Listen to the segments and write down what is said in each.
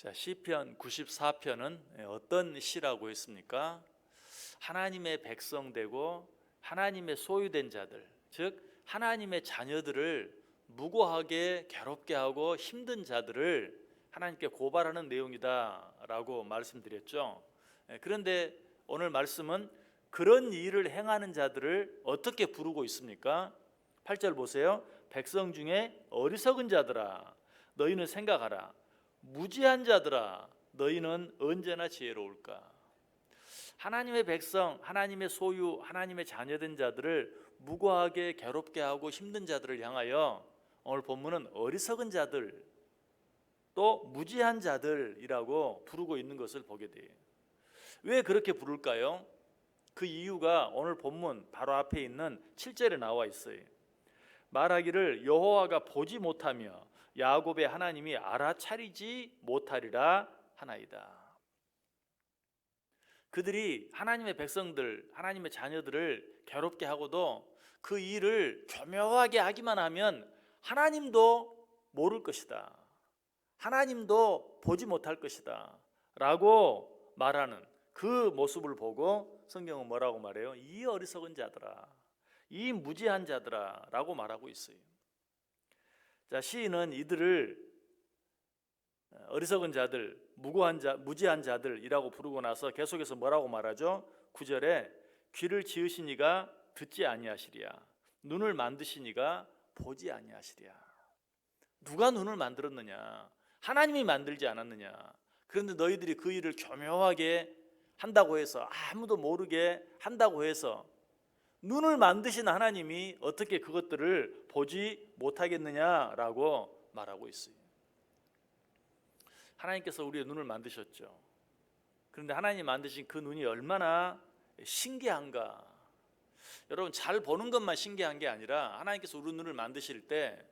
자, 시편 94편은 어떤 시라고 했습니까? 하나님의 백성 되고 하나님의 소유된 자들, 즉 하나님의 자녀들을 무고하게 괴롭게 하고 힘든 자들을 하나님께 고발하는 내용이다라고 말씀드렸죠. 그런데 오늘 말씀은 그런 일을 행하는 자들을 어떻게 부르고 있습니까? 8절 보세요. 백성 중에 어리석은 자들아 너희는 생각하라. 무지한 자들아 너희는 언제나 지혜로울까? 하나님의 백성, 하나님의 소유, 하나님의 자녀된 자들을 무고하게 괴롭게 하고 힘든 자들을 향하여 오늘 본문은 어리석은 자들 또 무지한 자들이라고 부르고 있는 것을 보게 돼요. 왜 그렇게 부를까요? 그 이유가 오늘 본문 바로 앞에 있는 7절에 나와 있어요. 말하기를 여호와가 보지 못하며 야곱의 하나님이 알아차리지 못하리라 하나이다. 그들이 하나님의 백성들, 하나님의 자녀들을 괴롭게 하고도 그 일을 교묘하게 하기만 하면 하나님도 모를 것이다. 하나님도 보지 못할 것이다 라고 말하는 그 모습을 보고 성경은 뭐라고 말해요? 이 어리석은 자들아, 이 무지한 자들아 라고 말하고 있어요. 자, 시인은 이들을 어리석은 자들, 무지한 자들이라고 부르고 나서 계속해서 뭐라고 말하죠? 9절에 귀를 지으시니가 듣지 아니하시리야, 눈을 만드시니가 보지 아니하시리야. 누가 눈을 만들었느냐? 하나님이 만들지 않았느냐? 그런데 너희들이 그 일을 교묘하게 한다고 해서, 아무도 모르게 한다고 해서 눈을 만드신 하나님이 어떻게 그것들을 보지 못하겠느냐라고 말하고 있어요. 하나님께서 우리의 눈을 만드셨죠. 그런데 하나님이 만드신 그 눈이 얼마나 신기한가. 여러분, 잘 보는 것만 신기한 게 아니라 하나님께서 우리 눈을 만드실 때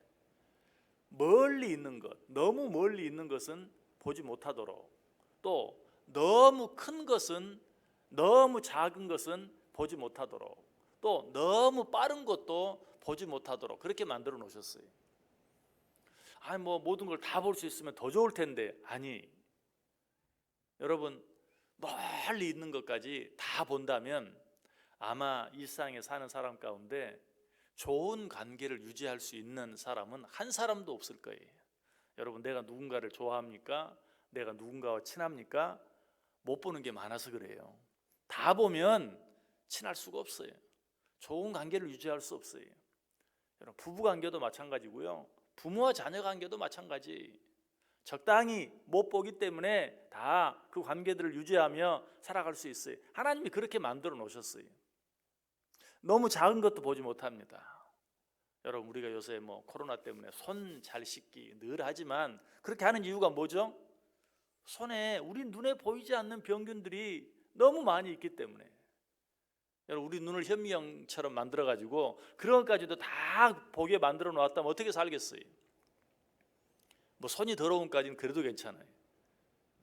멀리 있는 것, 너무 멀리 있는 것은 보지 못하도록, 또 너무 큰 것은, 너무 작은 것은 보지 못하도록, 또 너무 빠른 것도 보지 못하도록 그렇게 만들어 놓으셨어요. 아니 뭐 모든 걸 다 볼 수 있으면 더 좋을 텐데, 아니, 여러분, 멀리 있는 것까지 다 본다면 아마 일상에 사는 사람 가운데 좋은 관계를 유지할 수 있는 사람은 한 사람도 없을 거예요. 여러분, 내가 누군가를 좋아합니까? 내가 누군가와 친합니까? 못 보는 게 많아서 그래요. 다 보면 친할 수가 없어요. 좋은 관계를 유지할 수 없어요. 여러분, 부부 관계도 마찬가지고요, 부모와 자녀 관계도 마찬가지. 적당히 못 보기 때문에 다 그 관계들을 유지하며 살아갈 수 있어요. 하나님이 그렇게 만들어 놓으셨어요. 너무 작은 것도 보지 못합니다. 여러분, 우리가 요새 뭐 코로나 때문에 손 잘 씻기 늘 하지만 그렇게 하는 이유가 뭐죠? 손에, 우리 눈에 보이지 않는 병균들이 너무 많이 있기 때문에. 여러분, 우리 눈을 현미경처럼 만들어 가지고 그런 것까지도 다 보게 만들어 놓았다면 어떻게 살겠어요? 뭐 손이 더러운까지는 그래도 괜찮아요.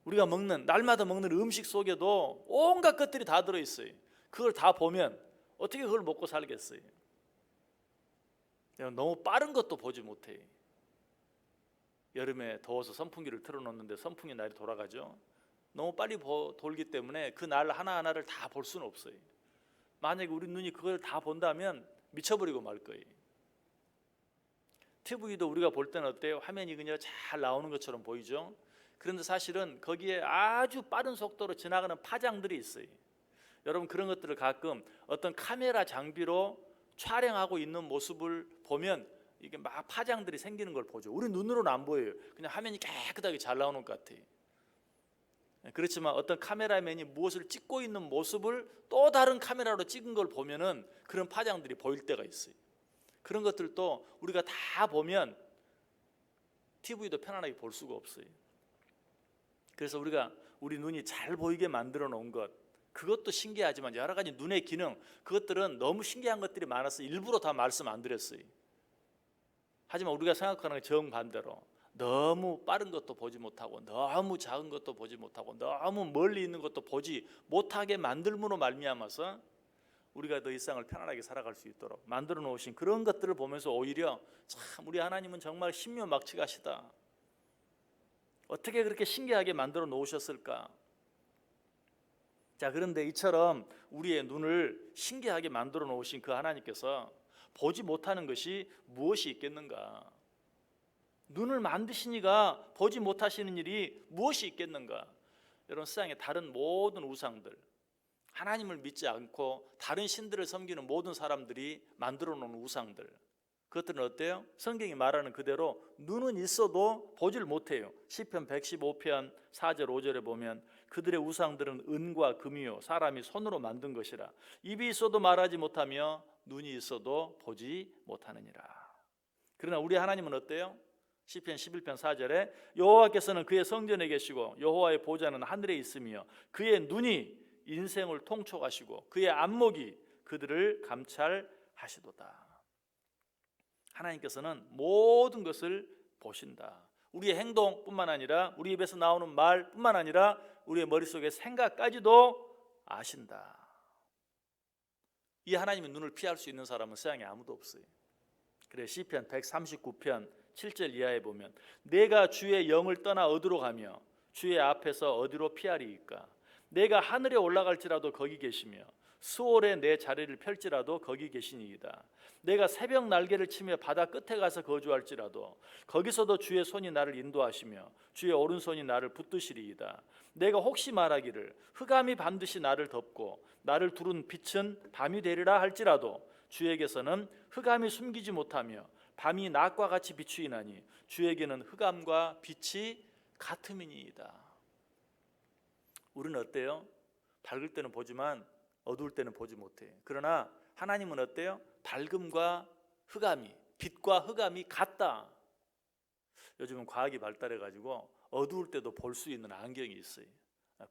우리가 먹는, 날마다 먹는 음식 속에도 온갖 것들이 다 들어있어요. 그걸 다 보면 어떻게 그걸 먹고 살겠어요? 너무 빠른 것도 보지 못해요. 여름에 더워서 선풍기를 틀어놓는데 선풍기 날이 돌아가죠. 너무 빨리 돌기 때문에 그 날 하나하나를 다 볼 수는 없어요. 만약에 우리 눈이 그걸 다 본다면 미쳐버리고 말 거예요. TV도 우리가 볼 때는 어때요? 화면이 그냥 잘 나오는 것처럼 보이죠? 그런데 사실은 거기에 아주 빠른 속도로 지나가는 파장들이 있어요. 여러분, 그런 것들을 가끔 어떤 카메라 장비로 촬영하고 있는 모습을 보면 이게 막 파장들이 생기는 걸 보죠. 우리 눈으로는 안 보여요. 그냥 화면이 깨끗하게 잘 나오는 것 같아요. 그렇지만 어떤 카메라맨이 무엇을 찍고 있는 모습을 또 다른 카메라로 찍은 걸 보면은 그런 파장들이 보일 때가 있어요. 그런 것들도 우리가 다 보면 TV도 편안하게 볼 수가 없어요. 그래서 우리가 우리 눈이 잘 보이게 만들어 놓은 것, 그것도 신기하지만 여러 가지 눈의 기능, 그것들은 너무 신기한 것들이 많아서 일부러 다 말씀 안 드렸어요. 하지만 우리가 생각하는 게 정반대로 너무 빠른 것도 보지 못하고, 너무 작은 것도 보지 못하고, 너무 멀리 있는 것도 보지 못하게 만들므로 말미암아서 우리가 더 일상을 편안하게 살아갈 수 있도록 만들어 놓으신 그런 것들을 보면서 오히려 참 우리 하나님은 정말 신묘막측하시다, 어떻게 그렇게 신기하게 만들어 놓으셨을까? 자, 그런데 이처럼 우리의 눈을 신기하게 만들어 놓으신 그 하나님께서 보지 못하는 것이 무엇이 있겠는가? 눈을 만드시니가 보지 못하시는 일이 무엇이 있겠는가? 여러분, 세상의 다른 모든 우상들, 하나님을 믿지 않고 다른 신들을 섬기는 모든 사람들이 만들어 놓은 우상들, 그것들은 어때요? 성경이 말하는 그대로 눈은 있어도 보질 못해요. 시편 115편 4절 5절에 보면 그들의 우상들은 은과 금이요 사람이 손으로 만든 것이라 입이 있어도 말하지 못하며 눈이 있어도 보지 못하느니라. 그러나 우리 하나님은 어때요? 시편 11편 4절에 여호와께서는 그의 성전에 계시고 여호와의 보좌는 하늘에 있으며 그의 눈이 인생을 통촉하시고 그의 안목이 그들을 감찰하시도다. 하나님께서는 모든 것을 보신다. 우리의 행동뿐만 아니라 우리 입에서 나오는 말뿐만 아니라 우리의 머릿속의 생각까지도 아신다. 이 하나님의 눈을 피할 수 있는 사람은 세상에 아무도 없어요. 그래 시편 139편 7절 이하에 보면 내가 주의 영을 떠나 어디로 가며 주의 앞에서 어디로 피하리이까? 내가 하늘에 올라갈지라도 거기 계시며 수월에 내 자리를 펼지라도 거기 계시니이다. 내가 새벽 날개를 치며 바다 끝에 가서 거주할지라도 거기서도 주의 손이 나를 인도하시며 주의 오른손이 나를 붙드시리이다. 내가 혹시 말하기를 흑암이 반드시 나를 덮고 나를 두른 빛은 밤이 되리라 할지라도 주에게서는 흑암이 숨기지 못하며 밤이 낮과 같이 비추이나니 주에게는 흑암과 빛이 같음이니이다. 우리는 어때요? 밝을 때는 보지만 어두울 때는 보지 못해. 그러나 하나님은 어때요? 밝음과 흑암이, 빛과 흑암이 같다. 요즘은 과학이 발달해가지고 어두울 때도 볼 수 있는 안경이 있어요.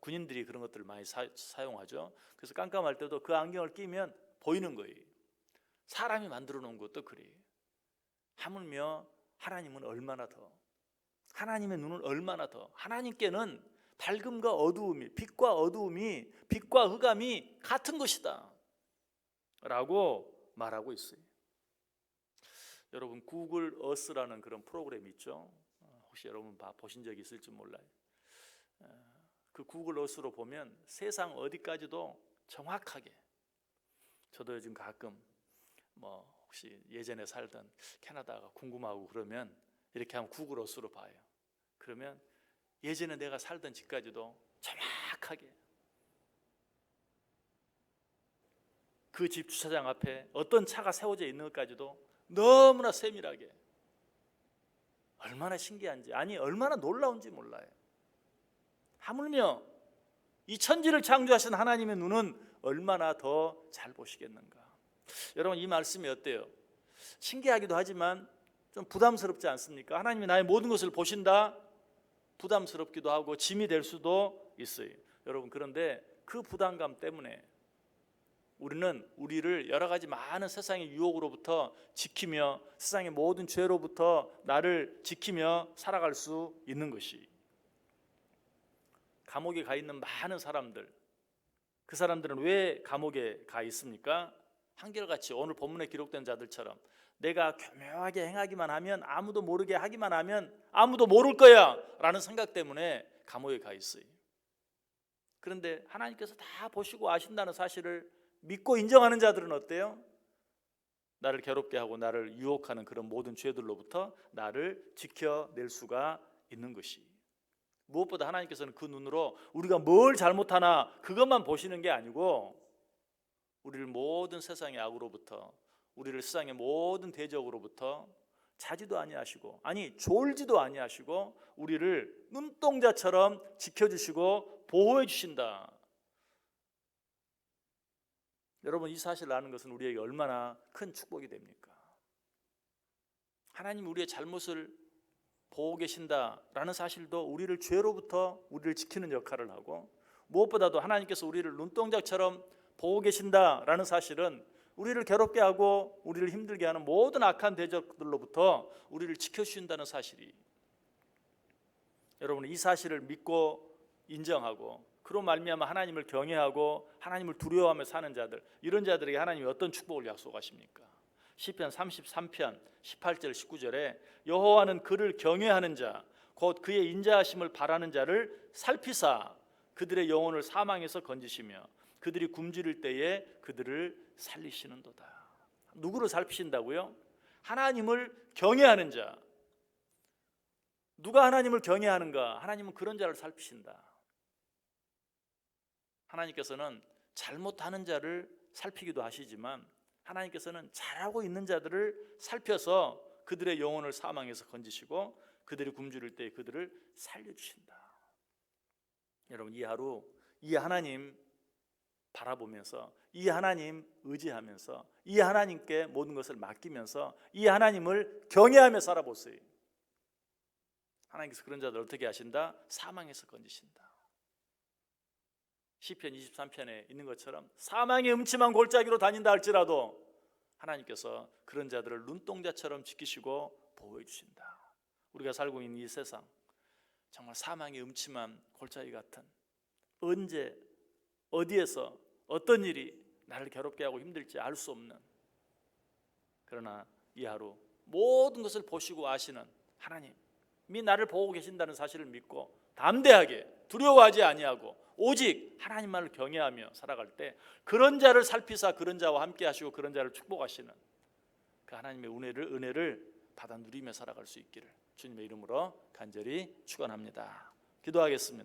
군인들이 그런 것들을 많이 사용하죠. 그래서 깜깜할 때도 그 안경을 끼면 보이는 거예요. 사람이 만들어 놓은 것도 그래요. 하물며 하나님은 얼마나 더, 하나님의 눈은 얼마나 더, 하나님께는 밝음과 어두움이, 빛과 어두움이, 빛과 흑암이 같은 것이다 라고 말하고 있어요. 여러분, 구글 어스라는 그런 프로그램이 있죠. 혹시 여러분 보신 적이 있을지 몰라요. 그 구글 어스로 보면 세상 어디까지도 정확하게, 저도 요즘 가끔 혹시 예전에 살던 캐나다가 궁금하고 그러면 이렇게 하면 구글 어스로 봐요. 그러면 예전에 내가 살던 집까지도 정확하게, 그 집 주차장 앞에 어떤 차가 세워져 있는 것까지도 너무나 세밀하게, 얼마나 신기한지, 아니 얼마나 놀라운지 몰라요. 하물며 이 천지를 창조하신 하나님의 눈은 얼마나 더 잘 보시겠는가. 여러분, 이 말씀이 어때요? 신기하기도 하지만 좀 부담스럽지 않습니까? 하나님이 나의 모든 것을 보신다? 부담스럽기도 하고 짐이 될 수도 있어요. 여러분, 그런데 그 부담감 때문에 우리는 우리를 여러 가지 많은 세상의 유혹으로부터 지키며 세상의 모든 죄로부터 나를 지키며 살아갈 수 있는 것이, 감옥에 가 있는 많은 사람들, 그 사람들은 왜 감옥에 가 있습니까? 한결같이 오늘 본문에 기록된 자들처럼 내가 교묘하게 행하기만 하면, 아무도 모르게 하기만 하면 아무도 모를 거야 라는 생각 때문에 감옥에 가 있어요. 그런데 하나님께서 다 보시고 아신다는 사실을 믿고 인정하는 자들은 어때요? 나를 괴롭게 하고 나를 유혹하는 그런 모든 죄들로부터 나를 지켜낼 수가 있는 것이, 무엇보다 하나님께서는 그 눈으로 우리가 뭘 잘못하나 그것만 보시는 게 아니고 우리를 모든 세상의 악으로부터, 우리를 세상의 모든 대적으로부터 자지도 아니하시고, 아니 졸지도 아니하시고 우리를 눈동자처럼 지켜주시고 보호해 주신다. 여러분, 이 사실을 아는 것은 우리에게 얼마나 큰 축복이 됩니까? 하나님 우리의 잘못을 보고 계신다라는 사실도 우리를 죄로부터 우리를 지키는 역할을 하고, 무엇보다도 하나님께서 우리를 눈동자처럼 보고 계신다라는 사실은 우리를 괴롭게 하고 우리를 힘들게 하는 모든 악한 대적들로부터 우리를 지켜주신다는 사실이, 여러분 이 사실을 믿고 인정하고 그로 말미암아 하나님을 경외하고 하나님을 두려워하며 사는 자들, 이런 자들에게 하나님이 어떤 축복을 약속하십니까? 시편 33편 18절 19절에 여호와는 그를 경외하는 자 곧 그의 인자하심을 바라는 자를 살피사 그들의 영혼을 사망에서 건지시며 그들이 굶주릴 때에 그들을 살리시는도다. 누구를 살피신다고요? 하나님을 경외하는 자. 누가 하나님을 경외하는가? 하나님은 그런 자를 살피신다. 하나님께서는 잘못하는 자를 살피기도 하시지만 하나님께서는 잘하고 있는 자들을 살펴서 그들의 영혼을 사망에서 건지시고 그들이 굶주릴 때 그들을 살려주신다. 여러분, 이 하루 이 하나님 바라보면서 이 하나님 의지하면서 이 하나님께 모든 것을 맡기면서 이 하나님을 경외하며 살아보세요. 하나님께서 그런 자들 어떻게 하신다? 사망에서 건지신다. 시편 23편에 있는 것처럼 사망의 음침한 골짜기로 다닌다 할지라도 하나님께서 그런 자들을 눈동자처럼 지키시고 보호해 주신다. 우리가 살고 있는 이 세상 정말 사망의 음침한 골짜기 같은, 언제 어디에서 어떤 일이 나를 괴롭게 하고 힘들지 알 수 없는, 그러나 이 하루 모든 것을 보시고 아시는 하나님이 나를 보고 계신다는 사실을 믿고 담대하게 두려워하지 아니하고 오직 하나님만을 경외하며 살아갈 때 그런 자를 살피사 그런 자와 함께 하시고 그런 자를 축복하시는 그 하나님의 은혜를 받아 누리며 살아갈 수 있기를 주님의 이름으로 간절히 축원합니다. 기도하겠습니다.